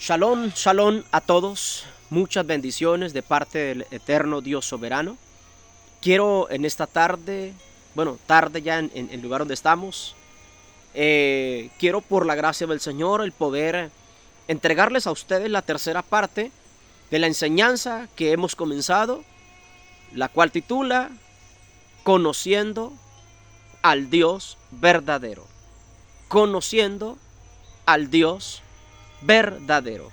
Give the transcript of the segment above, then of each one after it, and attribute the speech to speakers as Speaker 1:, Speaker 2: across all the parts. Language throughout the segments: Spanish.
Speaker 1: Shalom, shalom a todos. Muchas bendiciones de parte del eterno Dios soberano. Quiero en esta tarde, tarde ya en el lugar donde estamos, quiero por la gracia del Señor el poder entregarles a ustedes la tercera parte de la enseñanza que hemos comenzado, la cual titula Conociendo al Dios verdadero. Conociendo al Dios verdadero.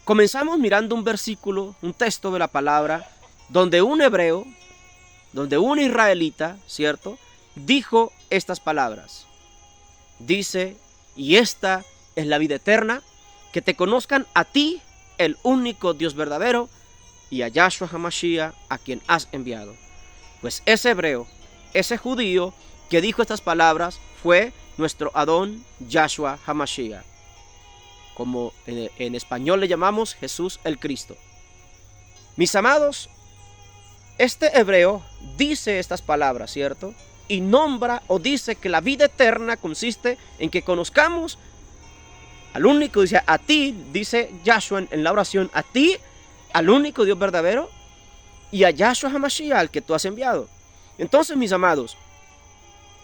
Speaker 1: Comenzamos mirando un versículo, un texto de la palabra, donde un hebreo, donde un israelita, ¿cierto?, dijo estas palabras. Dice, y esta es la vida eterna, que te conozcan a ti, el único Dios verdadero, y a Yahshua HaMashiach, a quien has enviado. Pues ese hebreo, ese judío que dijo estas palabras fue nuestro Adón Yahshua HaMashiach, como en español le llamamos Jesús el Cristo. Mis amados, este hebreo dice estas palabras, ¿cierto? Y nombra o dice que la vida eterna consiste en que conozcamos al único, dice a ti, dice Yahshua en la oración, a ti, al único Dios verdadero, y a Yahshua HaMashiach, al que tú has enviado. Entonces, mis amados,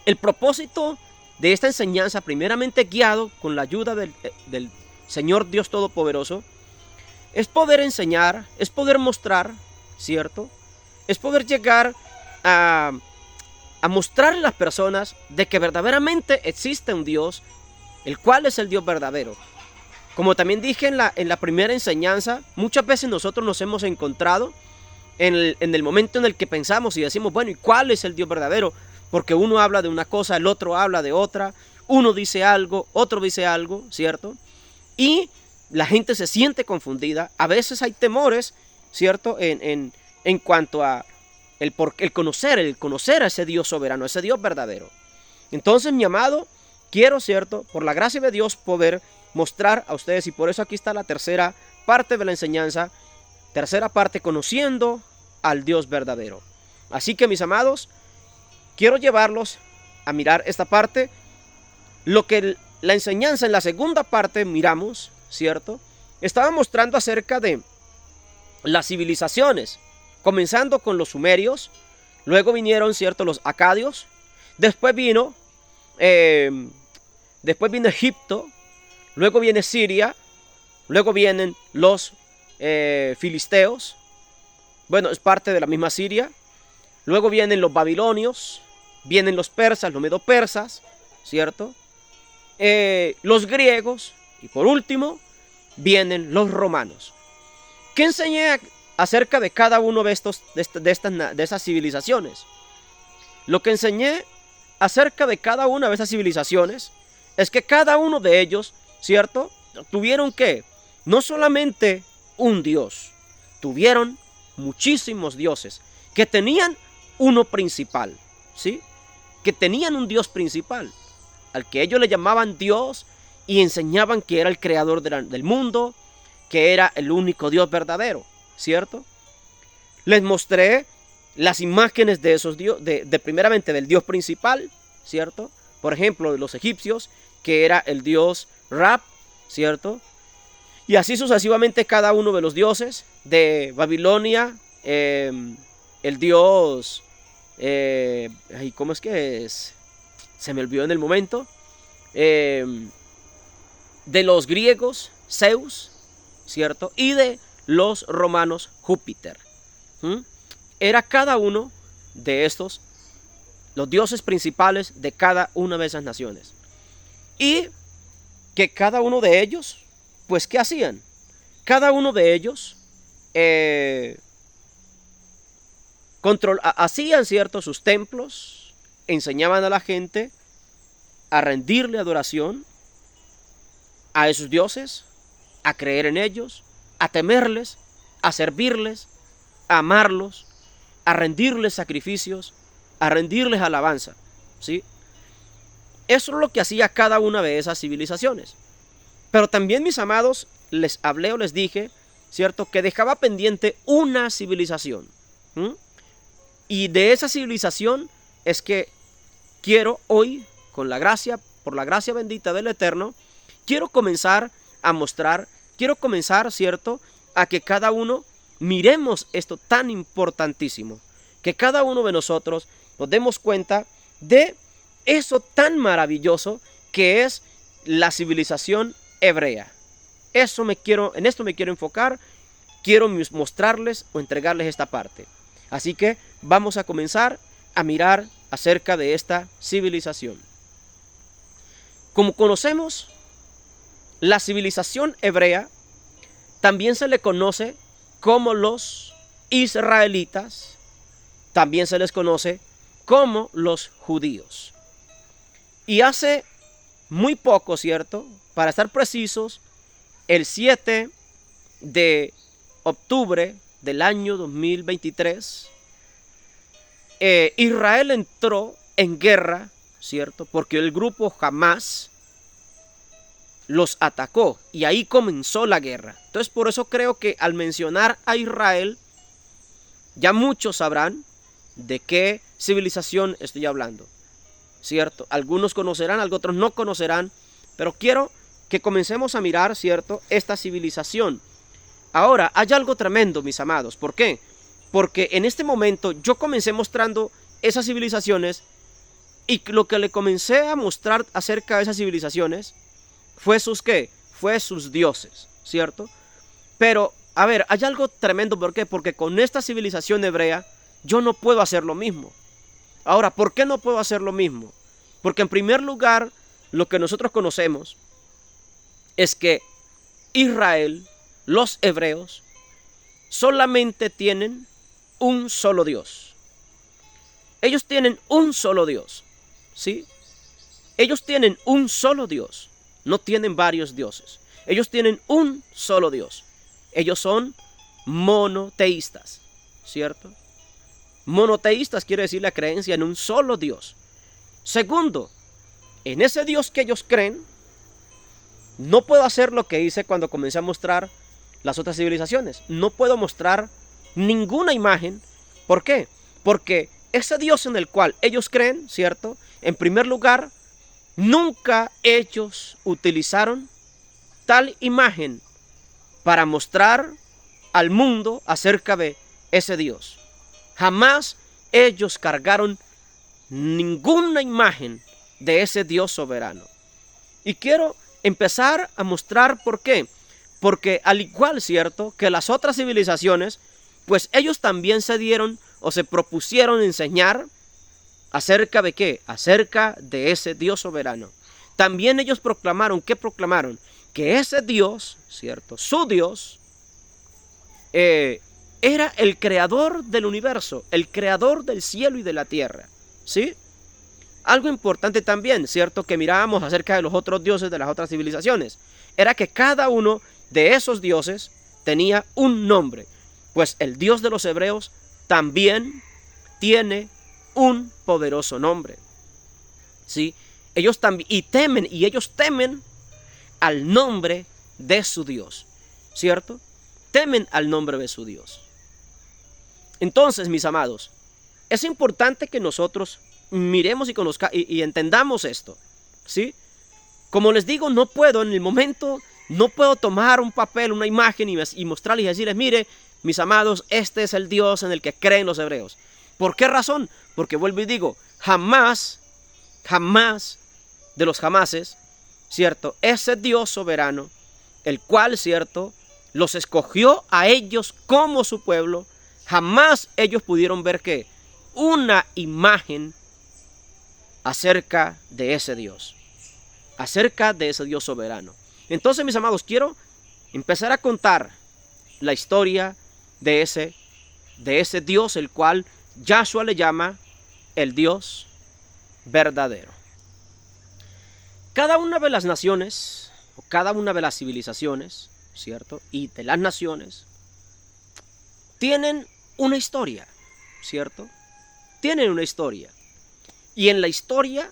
Speaker 1: el propósito de esta enseñanza, primeramente guiado con la ayuda del Señor Dios Todopoderoso, es poder enseñar, es poder mostrar, ¿cierto? Es poder llegar a mostrar a las personas de que verdaderamente existe un Dios, el cual es el Dios verdadero. Como también dije en la primera enseñanza, muchas veces nosotros nos hemos encontrado en el momento en el que pensamos y decimos, bueno, ¿y cuál es el Dios verdadero? Porque uno habla de una cosa, el otro habla de otra, uno dice algo, otro dice algo, ¿cierto? Y la gente se siente confundida, a veces hay temores, ¿cierto? En cuanto a el conocer a ese Dios soberano, a ese Dios verdadero. Entonces, mi amado, quiero, ¿cierto?, por la gracia de Dios poder mostrar a ustedes, y por eso aquí está la tercera parte de la enseñanza, tercera parte, conociendo al Dios verdadero. Así que, mis amados, quiero llevarlos a mirar esta parte, lo que la enseñanza en la segunda parte miramos, ¿cierto? Estaba mostrando acerca de las civilizaciones, comenzando con los sumerios, luego vinieron, ¿cierto?, los acadios, después vino Egipto, luego viene Siria, luego vienen los filisteos, bueno, es parte de la misma Siria, luego vienen los babilonios, vienen los persas, los medo-persas, ¿cierto? Los griegos, y por último vienen los romanos. ¿Qué enseñé acerca de cada uno de esas civilizaciones? Lo que enseñé acerca de cada una de esas civilizaciones es que cada uno de ellos, ¿cierto?, tuvieron que no solamente un Dios, tuvieron muchísimos dioses que tenían uno principal, ¿sí? Que tenían un Dios principal, al que ellos le llamaban Dios y enseñaban que era el creador del mundo, que era el único Dios verdadero, ¿cierto? Les mostré las imágenes de esos dioses, primeramente del Dios principal, ¿cierto? Por ejemplo, de los egipcios, que era el Dios Ra, ¿cierto? Y así sucesivamente cada uno de los dioses de Babilonia, el Dios, ¿cómo es que es? Se me olvidó en el momento. De los griegos, Zeus, ¿cierto? Y de los romanos, Júpiter. Era cada uno de estos los dioses principales de cada una de esas naciones. Y que cada uno de ellos, pues, ¿qué hacían? Cada uno de ellos hacían, ¿cierto?, sus templos, enseñaban a la gente a rendirle adoración a esos dioses, a creer en ellos, a temerles, a servirles, a amarlos, a rendirles sacrificios, a rendirles alabanza, ¿sí? Eso es lo que hacía cada una de esas civilizaciones. Pero también, mis amados, les hablé o les dije, ¿cierto?, que dejaba pendiente una civilización. Y de esa civilización es que quiero hoy, con la gracia por la gracia bendita del Eterno, quiero comenzar a mostrar, ¿cierto?, a que cada uno miremos esto tan importantísimo, que cada uno de nosotros nos demos cuenta de eso tan maravilloso que es la civilización hebrea. En esto me quiero enfocar, quiero mostrarles o entregarles esta parte. Así que vamos a comenzar a mirar acerca de esta civilización. Como conocemos, la civilización hebrea también se le conoce como los israelitas, también se les conoce como los judíos. Y hace muy poco, ¿cierto?, para estar precisos, el 7 de octubre del año 2023, Israel entró en guerra, ¿cierto?, porque el grupo Hamás los atacó y ahí comenzó la guerra. Entonces, por eso creo que al mencionar a Israel, ya muchos sabrán de qué civilización estoy hablando, ¿cierto? Algunos conocerán, otros no conocerán, pero quiero que comencemos a mirar, ¿cierto?, esta civilización. Ahora, hay algo tremendo, mis amados. ¿Por qué? Porque en este momento yo comencé mostrando esas civilizaciones y lo que le comencé a mostrar acerca de esas civilizaciones fue sus ¿qué? Fue sus dioses, ¿cierto? Pero, a ver, hay algo tremendo. ¿Por qué? Porque con esta civilización hebrea yo no puedo hacer lo mismo. Ahora, ¿por qué no puedo hacer lo mismo? Porque en primer lugar, lo que nosotros conocemos es que Israel, los hebreos, solamente tienen un solo Dios. Ellos tienen un solo Dios, ¿sí? Ellos tienen un solo Dios, no tienen varios dioses. Ellos tienen un solo Dios. Ellos son monoteístas, ¿cierto? Monoteístas quiere decir la creencia en un solo Dios. Segundo, en ese Dios que ellos creen, no puedo hacer lo que hice cuando comencé a mostrar las otras civilizaciones. No puedo mostrar ninguna imagen. ¿Por qué? Porque ese Dios en el cual ellos creen, ¿cierto?, en primer lugar, nunca ellos utilizaron tal imagen para mostrar al mundo acerca de ese Dios. Jamás ellos cargaron ninguna imagen de ese Dios soberano. Y quiero empezar a mostrar por qué. Porque al igual, ¿cierto?, que las otras civilizaciones, pues ellos también se dieron o se propusieron enseñar acerca de qué, acerca de ese Dios soberano. También ellos proclamaron, ¿qué proclamaron? Que ese Dios, ¿cierto?, su Dios, era el creador del universo, el creador del cielo y de la tierra, ¿sí? Algo importante también, ¿cierto?, que mirábamos acerca de los otros dioses de las otras civilizaciones, era que cada uno de esos dioses tenía un nombre. Pues el Dios de los hebreos también tiene un poderoso nombre, ¿sí? Ellos también, ellos temen al nombre de su Dios, ¿cierto? Temen al nombre de su Dios. Entonces, mis amados, es importante que nosotros miremos y entendamos esto, ¿sí? Como les digo, no puedo en el momento, no puedo tomar un papel, una imagen y mostrarles y decirles, mire, mis amados, este es el Dios en el que creen los hebreos. ¿Por qué razón? Porque vuelvo y digo, jamás de los jamases, ¿cierto?, ese Dios soberano, el cual, ¿cierto?, los escogió a ellos como su pueblo, jamás ellos pudieron ver que una imagen acerca de ese Dios soberano. Entonces, mis amados, quiero empezar a contar la historia de ese Dios, el cual Yahshua le llama el Dios verdadero. Cada una de las naciones, o cada una de las civilizaciones, ¿cierto?, y de las naciones, tienen una historia, ¿cierto? Tienen una historia. Y en la historia,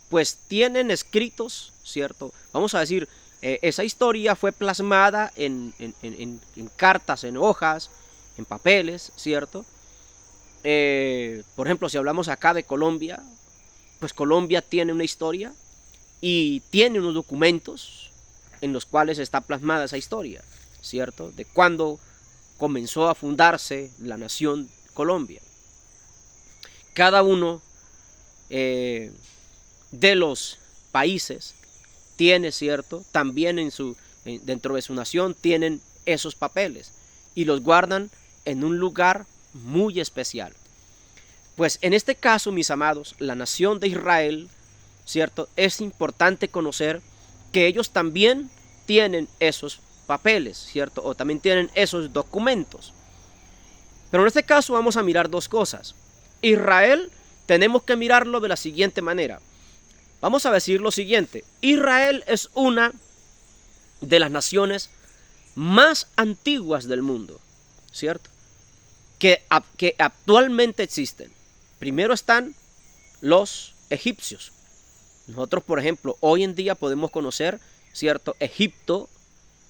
Speaker 1: pues tienen escritos, ¿cierto? Vamos a decir, esa historia fue plasmada en cartas, en hojas, en papeles, ¿cierto? Por ejemplo, si hablamos acá de Colombia, pues Colombia tiene una historia y tiene unos documentos en los cuales está plasmada esa historia, ¿cierto? De cuando comenzó a fundarse la nación Colombia. Cada uno de los países tiene, ¿cierto? También dentro de su nación tienen esos papeles y los guardan en un lugar muy especial. Pues en este caso, mis amados, la nación de Israel, ¿cierto? Es importante conocer que ellos también tienen esos papeles, ¿cierto? O también tienen esos documentos. Pero en este caso vamos a mirar dos cosas. Israel tenemos que mirarlo de la siguiente manera. Vamos a decir lo siguiente. Israel es una de las naciones más antiguas del mundo, ¿cierto? Que actualmente existen. Primero están los egipcios. Nosotros, por ejemplo, hoy en día podemos conocer, ¿cierto? Egipto,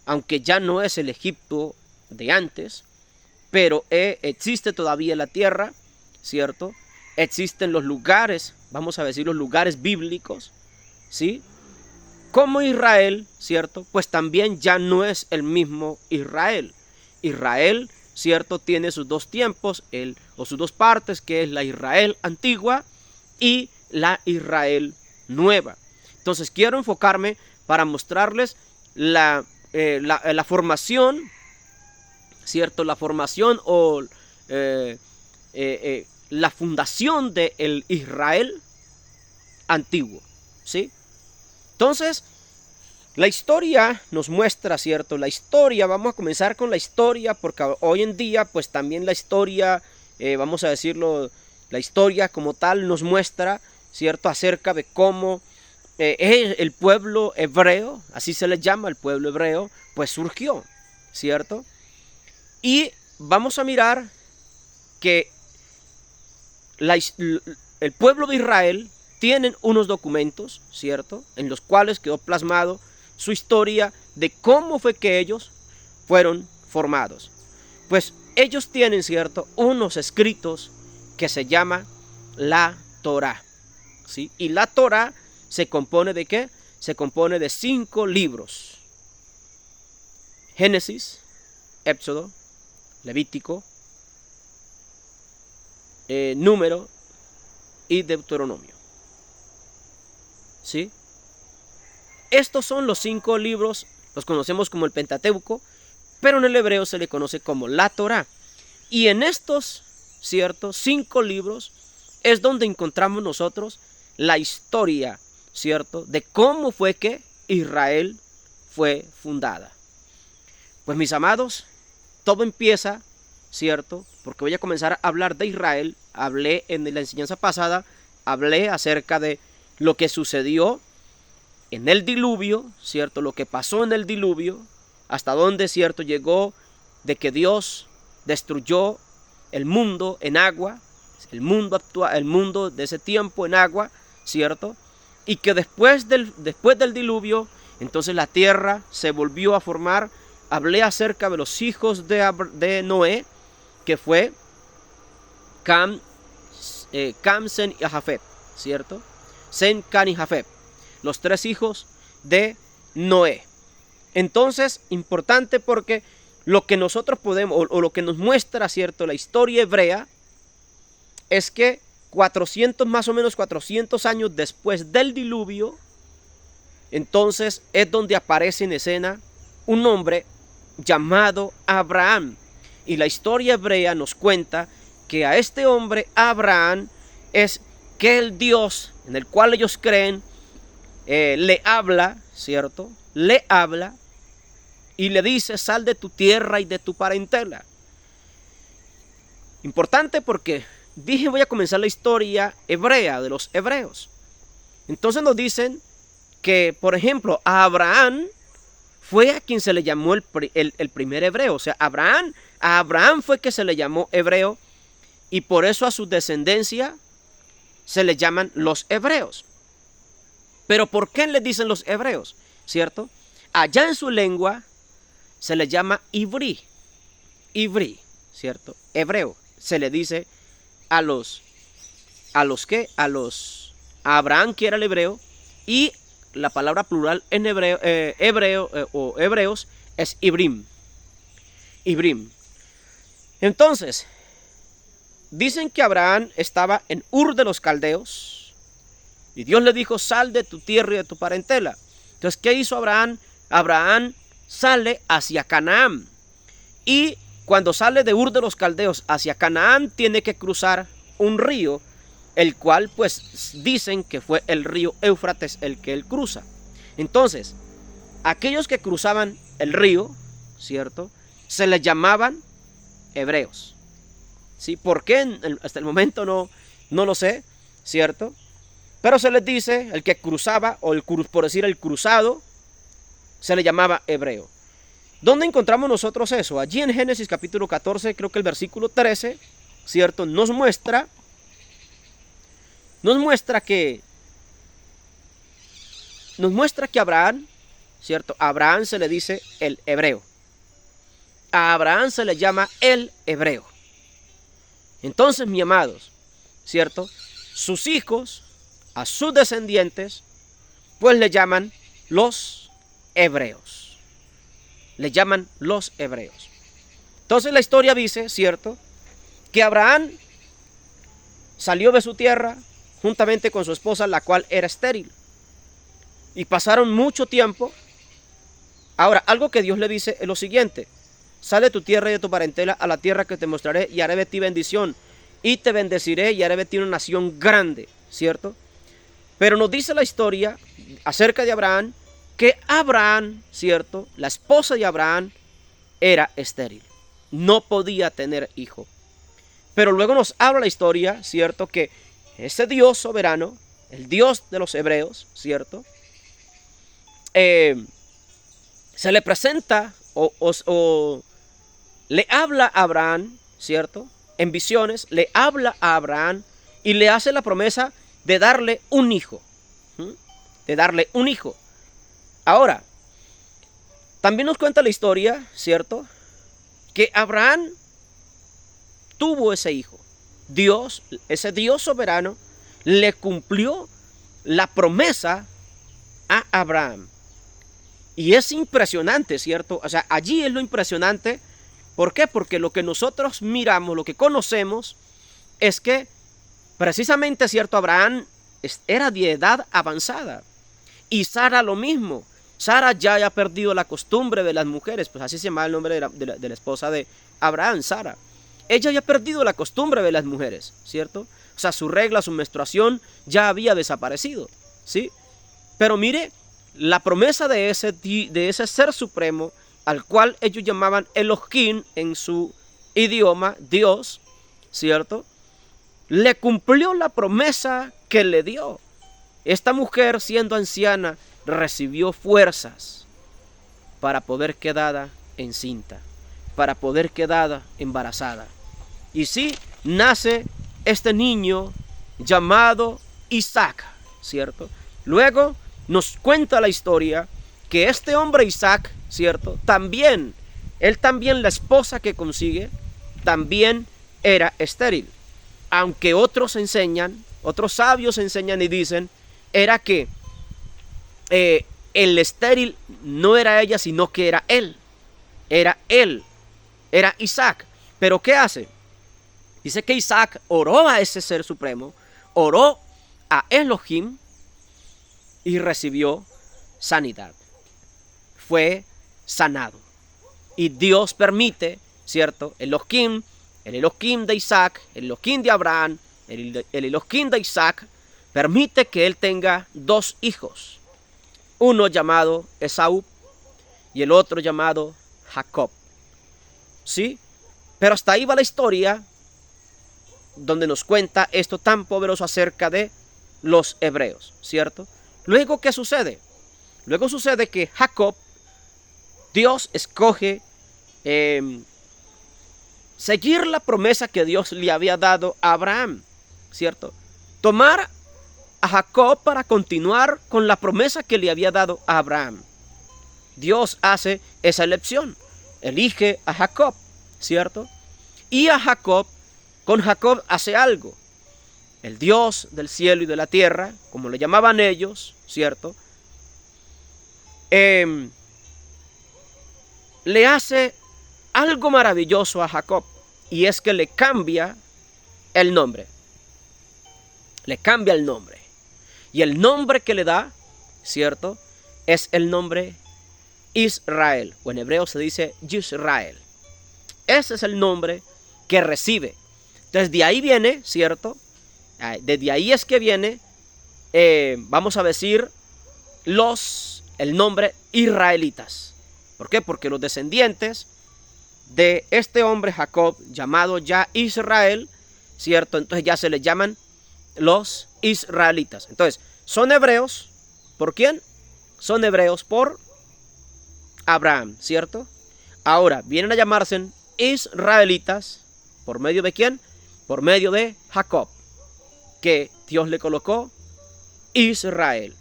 Speaker 1: aunque ya no es el Egipto de antes, pero existe todavía la tierra, ¿cierto? Existen los lugares, vamos a decir los lugares bíblicos, ¿sí? Como Israel, ¿cierto? Pues también ya no es el mismo Israel. Israel, ¿cierto? Tiene sus dos tiempos, o sus dos partes, que es la Israel antigua y la Israel nueva. Entonces quiero enfocarme para mostrarles la formación, ¿cierto? La formación o la fundación del Israel antiguo, ¿sí? Entonces, la historia nos muestra, ¿cierto? La historia, vamos a comenzar con la historia, porque hoy en día, pues también la historia, vamos a decirlo, la historia como tal nos muestra, ¿cierto? Acerca de cómo el pueblo hebreo, así se le llama el pueblo hebreo, pues surgió, ¿cierto? Y vamos a mirar que el pueblo de Israel tienen unos documentos, ¿cierto? En los cuales quedó plasmado su historia de cómo fue que ellos fueron formados. Pues ellos tienen, ¿cierto? Unos escritos que se llama la Torá, ¿sí? Y la Torá se compone ¿de qué? Se compone de 5 libros. Génesis, Éxodo, Levítico, Número y Deuteronomio, ¿sí? Estos son los 5 libros, los conocemos como el Pentateuco, pero en el hebreo se le conoce como la Torá. Y en estos, ¿cierto? 5 libros es donde encontramos nosotros la historia, ¿cierto? De cómo fue que Israel fue fundada. Pues mis amados, todo empieza, ¿cierto? Porque voy a comenzar a hablar de Israel. Hablé en la enseñanza pasada, hablé acerca de lo que sucedió en el diluvio, ¿cierto? Lo que pasó en el diluvio, hasta dónde, ¿cierto? Llegó de que Dios destruyó el mundo en agua, el mundo actual, el mundo de ese tiempo en agua, ¿cierto? Y que después del diluvio, entonces la tierra se volvió a formar. Hablé acerca de los hijos de Noé, que fue Cam, Sem y Jafet, ¿cierto? Sem, Cam y Jafet, los 3 hijos de Noé. Entonces, importante porque lo que nosotros podemos, o lo que nos muestra, ¿cierto? La historia hebrea, es que 400, más o menos 400 años después del diluvio, entonces es donde aparece en escena un hombre llamado Abraham. Y la historia hebrea nos cuenta que a este hombre, Abraham, es que el Dios en el cual ellos creen, le habla, ¿cierto? Le habla y le dice: sal de tu tierra y de tu parentela. Importante porque dije voy a comenzar la historia hebrea de los hebreos. Entonces nos dicen que, por ejemplo, a Abraham fue a quien se le llamó el primer hebreo. O sea, a Abraham fue que se le llamó hebreo, y por eso a su descendencia se le llaman los hebreos. Pero ¿por qué le dicen los hebreos? ¿Cierto? Allá en su lengua se le llama Ivrí, ¿cierto? Hebreo. Se le dice a Abraham, que era el hebreo, y la palabra plural en hebreos es Ibrim. Ibrim. Entonces, dicen que Abraham estaba en Ur de los Caldeos y Dios le dijo: sal de tu tierra y de tu parentela. Entonces, ¿qué hizo Abraham? Abraham sale hacia Canaán, y cuando sale de Ur de los Caldeos hacia Canaán tiene que cruzar un río, el cual pues dicen que fue el río Éufrates el que él cruza. Entonces, aquellos que cruzaban el río, ¿cierto?, se les llamaban hebreos. ¿Sí? ¿Por qué? Hasta el momento no lo sé, ¿cierto? Pero se les dice, el que cruzaba, o por decir el cruzado, se le llamaba hebreo. ¿Dónde encontramos nosotros eso? Allí en Génesis capítulo 14, creo que el versículo 13, ¿cierto?, nos muestra que Abraham, ¿cierto? A Abraham se le dice el hebreo. A Abraham se le llama el hebreo. Entonces, mis amados, ¿cierto?, sus hijos, a sus descendientes, pues le llaman los hebreos. Le llaman los hebreos. Entonces la historia dice, ¿cierto?, que Abraham salió de su tierra juntamente con su esposa, la cual era estéril. Y pasaron mucho tiempo. Ahora, algo que Dios le dice es lo siguiente: sale de tu tierra y de tu parentela a la tierra que te mostraré, y haré de ti bendición, y te bendeciré, y haré de ti una nación grande, ¿cierto? Pero nos dice la historia acerca de Abraham que Abraham, ¿cierto?, la esposa de Abraham era estéril, no podía tener hijo. Pero luego nos habla la historia, ¿cierto?, que ese Dios soberano, el Dios de los hebreos, ¿cierto?, se le presenta o le habla a Abraham, ¿cierto?, en visiones, le habla a Abraham y le hace la promesa de darle un hijo. De darle un hijo. Ahora, también nos cuenta la historia, ¿cierto?, que Abraham tuvo ese hijo. Dios, ese Dios soberano, le cumplió la promesa a Abraham. Y es impresionante, ¿cierto? O sea, allí es lo impresionante. ¿Por qué? Porque lo que nosotros miramos, lo que conocemos, es que precisamente, ¿cierto?, Abraham era de edad avanzada. Y Sara lo mismo. Sara ya había perdido la costumbre de las mujeres, pues así se llama el nombre de la esposa de Abraham, Sara. Ella había perdido la costumbre de las mujeres, ¿cierto? O sea, su regla, su menstruación ya había desaparecido, ¿sí? Pero mire, la promesa de ese ser supremo, al cual ellos llamaban Elohim en su idioma, Dios, ¿cierto?, le cumplió la promesa que le dio. Esta mujer, siendo anciana, recibió fuerzas para poder quedar encinta, para poder quedar embarazada. Y sí, nace este niño llamado Isaac, ¿cierto? Luego nos cuenta la historia que este hombre Isaac, ¿cierto?, él también, la esposa que consigue, también era estéril. Aunque otros sabios enseñan y dicen, era que el estéril no era ella, sino que era él. Era Isaac. Pero ¿qué hace? Dice que Isaac oró a ese ser supremo, oró a Elohim y recibió sanidad. Fue sanado. Y Dios permite, ¿cierto?, el Elohim de Isaac, el Elohim de Abraham, el Elohim de Isaac, permite que él tenga dos hijos. Uno llamado Esaú y el otro llamado Jacob. ¿Sí? Pero hasta ahí va la historia donde nos cuenta esto tan poderoso acerca de los hebreos, ¿cierto? Luego, ¿qué sucede? Luego sucede que Jacob, Dios escoge seguir la promesa que Dios le había dado a Abraham, ¿cierto? Tomar a Jacob para continuar con la promesa que le había dado a Abraham. Dios hace esa elección, elige a Jacob, ¿cierto? Y con Jacob hace algo. El Dios del cielo y de la tierra, como le llamaban ellos, ¿cierto?, le hace algo maravilloso a Jacob, y es que le cambia el nombre. Le cambia el nombre. Y el nombre que le da, ¿cierto?, es el nombre Israel, o en hebreo se dice Yisrael. Ese es el nombre que recibe. Entonces de ahí viene, ¿cierto? Desde ahí es que viene, vamos a decir, el nombre israelitas. ¿Por qué? Porque los descendientes de este hombre Jacob, llamado ya Israel, ¿cierto? Entonces ya se les llaman los israelitas. Entonces, son hebreos, ¿por quién? Son hebreos por Abraham, ¿cierto? Ahora, vienen a llamarse israelitas, ¿por medio de quién? Por medio de Jacob, que Dios le colocó Israel.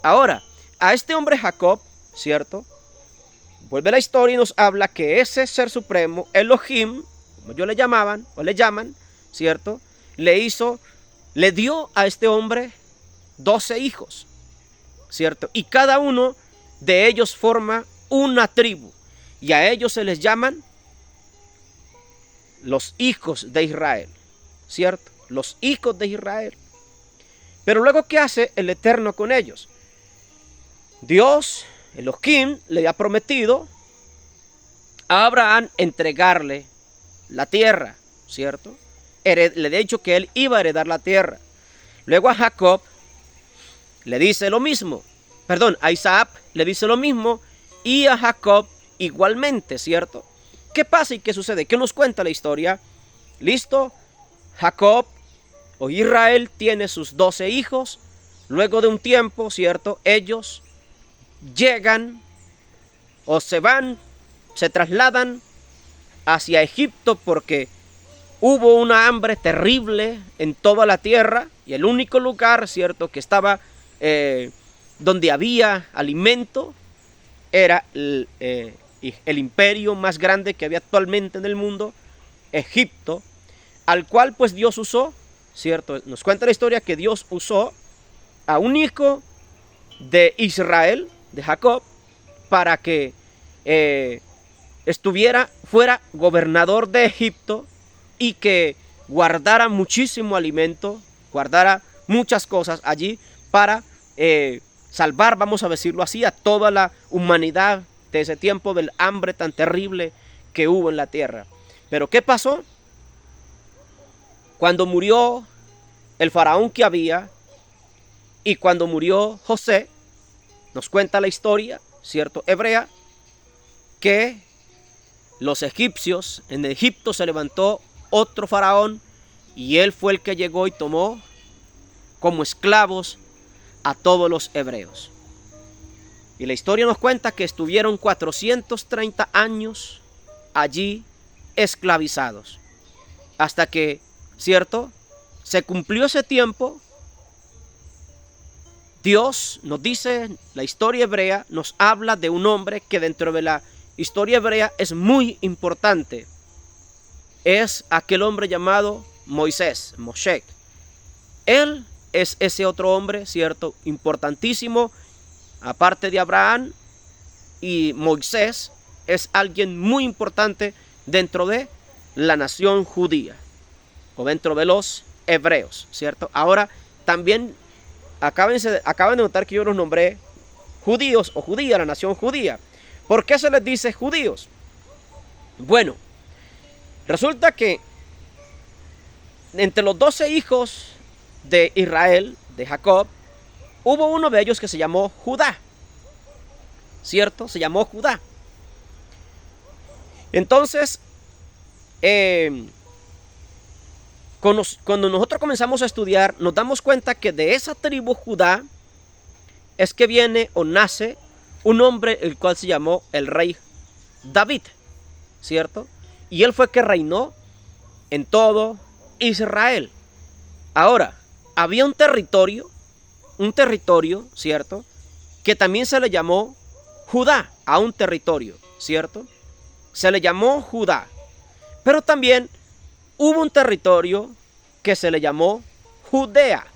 Speaker 1: Ahora, a este hombre Jacob, ¿cierto?, vuelve la historia y nos habla que ese ser supremo, Elohim, como ellos le llamaban, o le llaman, ¿cierto?, le dio a este hombre 12 hijos, ¿cierto? Y cada uno de ellos forma una tribu, y a ellos se les llaman los hijos de Israel, ¿cierto? Los hijos de Israel. Pero luego, ¿qué hace el Eterno con ellos? Dios, Elohim, le ha prometido a Abraham entregarle la tierra, ¿cierto? Le ha dicho que él iba a heredar la tierra. Luego a Jacob le dice lo mismo. Perdón, a Isaac le dice lo mismo, y a Jacob igualmente, ¿cierto? ¿Qué pasa y qué sucede? ¿Qué nos cuenta la historia? Listo, Jacob o Israel tiene sus 12 hijos. Luego de un tiempo, ¿cierto?, ellos llegan o se trasladan hacia Egipto, porque hubo una hambre terrible en toda la tierra, y el único lugar, ¿cierto?, que estaba donde había alimento era el imperio más grande que había actualmente en el mundo, Egipto, al cual pues Dios usó, ¿cierto? Nos cuenta la historia que Dios usó a un hijo de Israel, de Jacob, para que fuera gobernador de Egipto, y que guardara muchísimo alimento, guardara muchas cosas allí para salvar, vamos a decirlo así, a toda la humanidad de ese tiempo del hambre tan terrible que hubo en la tierra. Pero ¿qué pasó? Cuando murió el faraón que había, y cuando murió José, nos cuenta la historia, ¿cierto?, hebrea, que los egipcios, en Egipto se levantó otro faraón, y él fue el que llegó y tomó como esclavos a todos los hebreos. Y la historia nos cuenta que estuvieron 430 años allí esclavizados, hasta que, ¿cierto?, se cumplió ese tiempo. Dios nos dice, la historia hebrea nos habla de un hombre que dentro de la historia hebrea es muy importante. Es aquel hombre llamado Moisés, Moshe. Él es ese otro hombre, ¿cierto?, importantísimo, aparte de Abraham. Y Moisés es alguien muy importante dentro de la nación judía, o dentro de los hebreos, ¿cierto? Ahora también acaban de notar que yo los nombré judíos o judía, la nación judía. ¿Por qué se les dice judíos? Bueno, resulta que entre los 12 hijos de Israel, de Jacob, hubo uno de ellos que se llamó Judá, ¿cierto? Se llamó Judá. Entonces, cuando nosotros comenzamos a estudiar, nos damos cuenta que de esa tribu Judá es que viene o nace un hombre el cual se llamó el rey David, ¿cierto? Y él fue que reinó en todo Israel. Ahora, había un territorio, ¿cierto?, que también se le llamó Judá, a un territorio, ¿cierto? Se le llamó Judá. Pero también hubo un territorio que se le llamó Judea,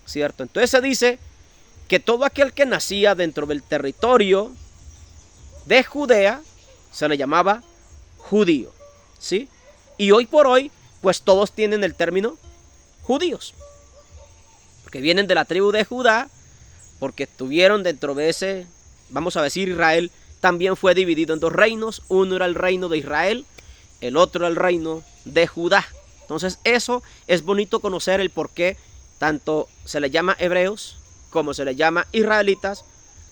Speaker 1: ¿cierto? Entonces se dice que todo aquel que nacía dentro del territorio de Judea se le llamaba judío, ¿sí? Y hoy por hoy, pues todos tienen el término judíos, porque vienen de la tribu de Judá, porque estuvieron dentro de ese, vamos a decir, Israel también fue dividido en dos reinos. Uno era el reino de Israel, el otro era el reino de Judá. Entonces eso es bonito conocer el por qué tanto se le llama hebreos, como se le llama israelitas,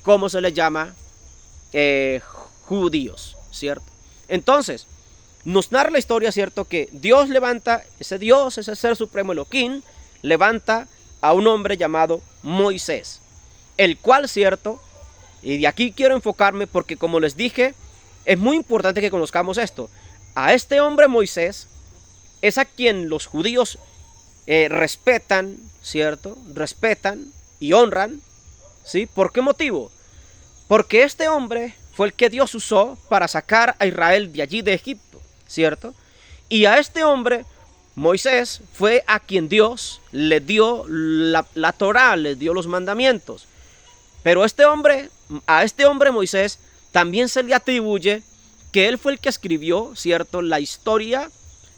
Speaker 1: como se le llama judíos, ¿cierto? Entonces, nos narra la historia, ¿cierto? Que Dios levanta, ese ser supremo Elohim, levanta a un hombre llamado Moisés, el cual, ¿cierto? Y de aquí quiero enfocarme porque, como les dije, es muy importante que conozcamos esto. A este hombre Moisés es a quien los judíos respetan, ¿cierto? Respetan y honran, ¿sí? ¿Por qué motivo? Porque este hombre fue el que Dios usó para sacar a Israel de allí de Egipto, ¿cierto? Y a este hombre, Moisés, fue a quien Dios le dio la Torá, le dio los mandamientos. Pero a este hombre Moisés también se le atribuye que él fue el que escribió, ¿cierto?, la historia,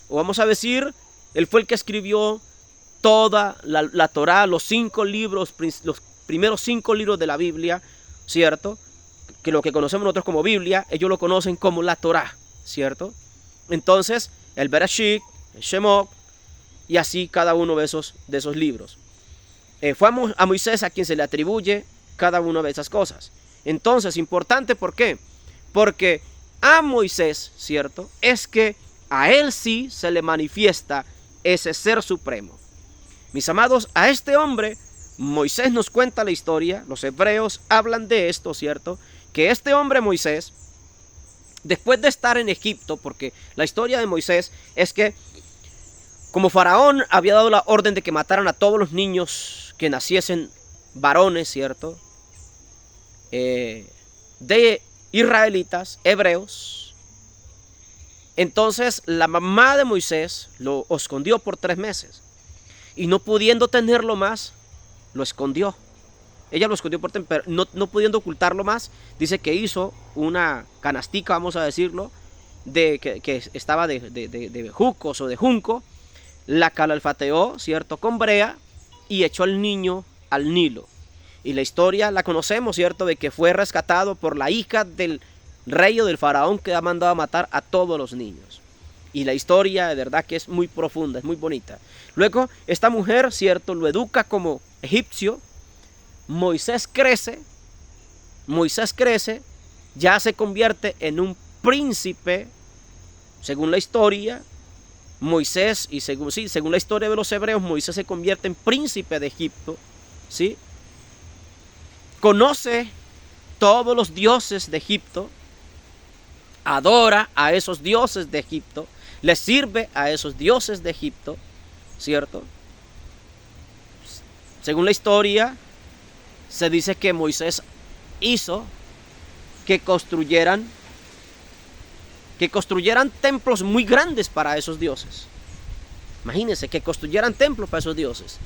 Speaker 1: o vamos a decir, él fue el que escribió toda la Torá, los primeros 5 libros de la Biblia, ¿cierto? Que lo que conocemos nosotros como Biblia, ellos lo conocen como la Torá, ¿cierto? Entonces, el Bereshit, el Shemot, y así cada uno de esos libros. Fue a Moisés a quien se le atribuye cada una de esas cosas. Entonces, importante, ¿por qué? Porque a Moisés, ¿cierto?, es que a él sí se le manifiesta ese ser supremo. Mis amados, a este hombre, Moisés nos cuenta la historia, los hebreos hablan de esto, ¿cierto?, que este hombre Moisés, después de estar en Egipto, porque la historia de Moisés es que, como Faraón había dado la orden de que mataran a todos los niños que naciesen varones, ¿cierto?, de israelitas, hebreos. Entonces la mamá de Moisés lo escondió por 3 meses. Y no pudiendo tenerlo más, lo escondió. Ella lo escondió pero no pudiendo ocultarlo más, dice que hizo una canastica, vamos a decirlo, que estaba de jucos o de junco, la calafeteó, ¿cierto?, con brea, y echó al niño al Nilo. Y la historia la conocemos, ¿cierto?, de que fue rescatado por la hija del rey o del faraón que ha mandado a matar a todos los niños. Y la historia de verdad que es muy profunda, es muy bonita. Luego esta mujer, ¿cierto?, lo educa como egipcio. Moisés crece, ya se convierte en un príncipe, según la historia. Moisés, y según la historia de los hebreos, Moisés se convierte en príncipe de Egipto, ¿sí? Conoce todos los dioses de Egipto, adora a esos dioses de Egipto, le sirve a esos dioses de Egipto, ¿cierto? Según la historia, se dice que Moisés hizo que construyeran templos muy grandes para esos dioses. Imagínense, que construyeran templos para esos dioses.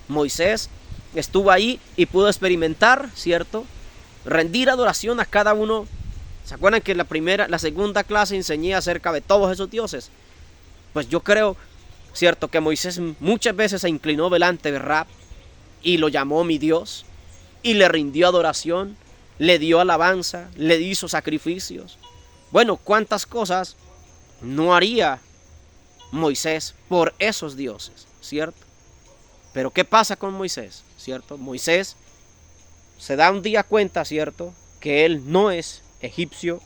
Speaker 1: Moisés estuvo ahí y pudo experimentar, ¿cierto?, rendir adoración a cada uno. ¿Se acuerdan que la segunda clase enseñé acerca de todos esos dioses? Pues yo creo, ¿cierto?, que Moisés muchas veces se inclinó delante de Rab y lo llamó mi Dios y le rindió adoración, le dio alabanza, le hizo sacrificios. Bueno, cuántas cosas no haría Moisés por esos dioses, ¿cierto? Pero ¿qué pasa con Moisés? ¿Cierto? Moisés se da un día cuenta, ¿cierto?, que él no es egipcio,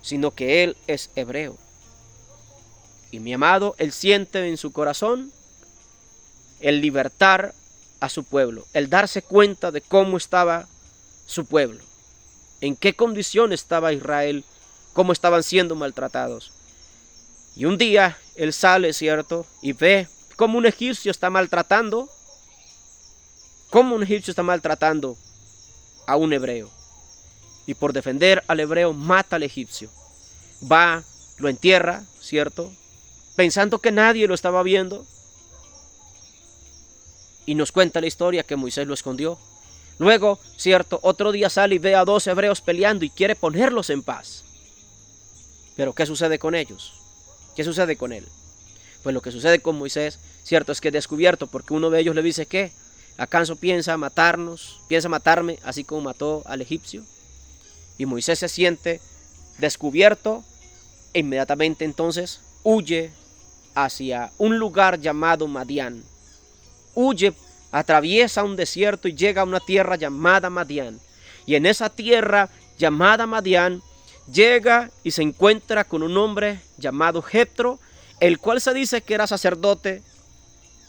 Speaker 1: sino que él es hebreo. Y mi amado, él siente en su corazón el libertar a su pueblo, el darse cuenta de cómo estaba su pueblo, en qué condición estaba Israel, cómo estaban siendo maltratados. Y un día él sale, ¿cierto?, y ve cómo un egipcio está maltratando a un hebreo. Y por defender al hebreo mata al egipcio. Va, lo entierra, ¿cierto?, pensando que nadie lo estaba viendo. Y nos cuenta la historia que Moisés lo escondió. Luego, cierto, otro día sale y ve a 2 hebreos peleando y quiere ponerlos en paz. Pero ¿qué sucede con ellos? ¿Qué sucede con él? Pues lo que sucede con Moisés, cierto, es que es descubierto porque uno de ellos le dice, ¿qué? ¿Acaso piensa matarnos? ¿Piensa matarme así como mató al egipcio? Y Moisés se siente descubierto e inmediatamente entonces huye hacia un lugar llamado Madián. Huye, atraviesa un desierto y llega a una tierra llamada Madián. Y en esa tierra llamada Madián llega y se encuentra con un hombre llamado Jetro, el cual se dice que era sacerdote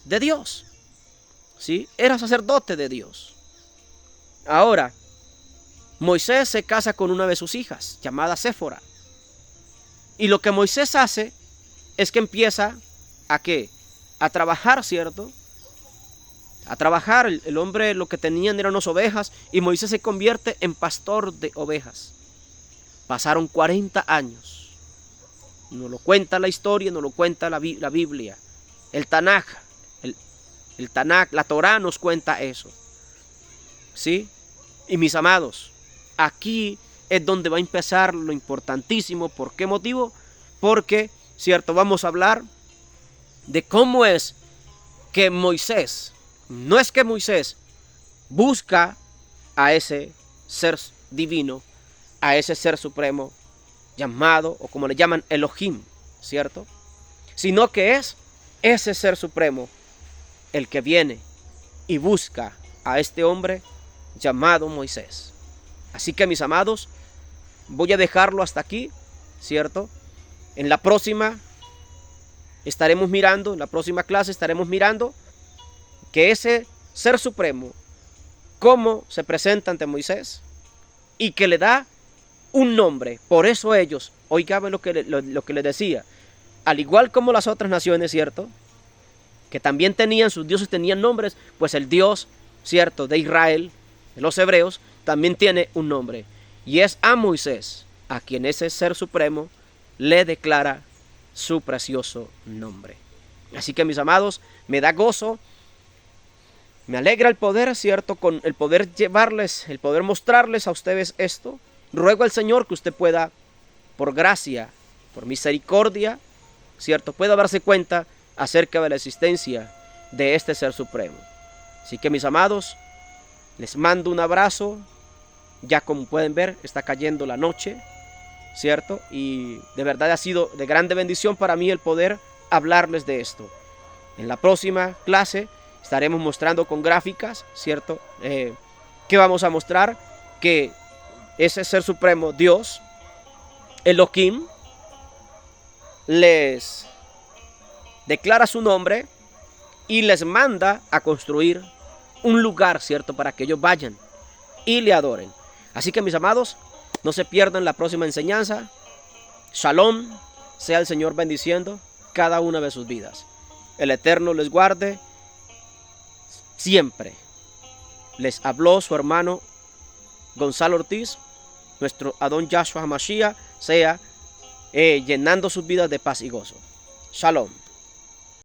Speaker 1: de Dios. ¿Sí? Era sacerdote de Dios. Ahora, Moisés se casa con una de sus hijas, llamada Séfora. Y lo que Moisés hace es que empieza a ¿qué? A trabajar, ¿cierto? A trabajar. El hombre lo que tenían eran unas ovejas y Moisés se convierte en pastor de ovejas. Pasaron 40 años. Nos lo cuenta la historia, nos lo cuenta la Biblia. El Tanaj, el Tanaj, la Torá nos cuenta eso. ¿Sí? Y mis amados, aquí es donde va a empezar lo importantísimo. ¿Por qué motivo? Porque, cierto, vamos a hablar de cómo es que Moisés, no es que Moisés busca a ese ser divino, a ese ser supremo llamado, o como le llaman, Elohim, ¿cierto? Sino que es ese ser supremo el que viene y busca a este hombre llamado Moisés. Así que, mis amados, voy a dejarlo hasta aquí, ¿cierto? En la próxima estaremos mirando, en la próxima clase estaremos mirando que ese ser supremo, cómo se presenta ante Moisés y que le da un nombre. Por eso ellos, oigan lo que les decía, al igual como las otras naciones, ¿cierto? Que también tenían, sus dioses tenían nombres, pues el Dios, ¿cierto? De Israel, de los hebreos, también tiene un nombre. Y es a Moisés, a quien ese ser supremo le declara su precioso nombre. Así que, mis amados, me da gozo, me alegra el poder, ¿cierto? Con el poder llevarles, el poder mostrarles a ustedes esto. Ruego al Señor que usted pueda, por gracia, por misericordia, ¿cierto? Pueda darse cuenta acerca de la existencia de este ser supremo. Así que, mis amados, les mando un abrazo. Ya como pueden ver, está cayendo la noche, ¿cierto? Y de verdad ha sido de grande bendición para mí el poder hablarles de esto. En la próxima clase estaremos mostrando con gráficas, ¿cierto? ¿Qué vamos a mostrar? Que ese ser supremo, Dios, Elohim, les declara su nombre y les manda a construir un lugar, ¿cierto? Para que ellos vayan y le adoren. Así que, mis amados, no se pierdan la próxima enseñanza. Shalom, sea el Señor bendiciendo cada una de sus vidas. El Eterno les guarde siempre. Les habló su hermano Gonzalo Ortiz. Nuestro Adón Yahshua HaMashiach sea llenando sus vidas de paz y gozo. Shalom.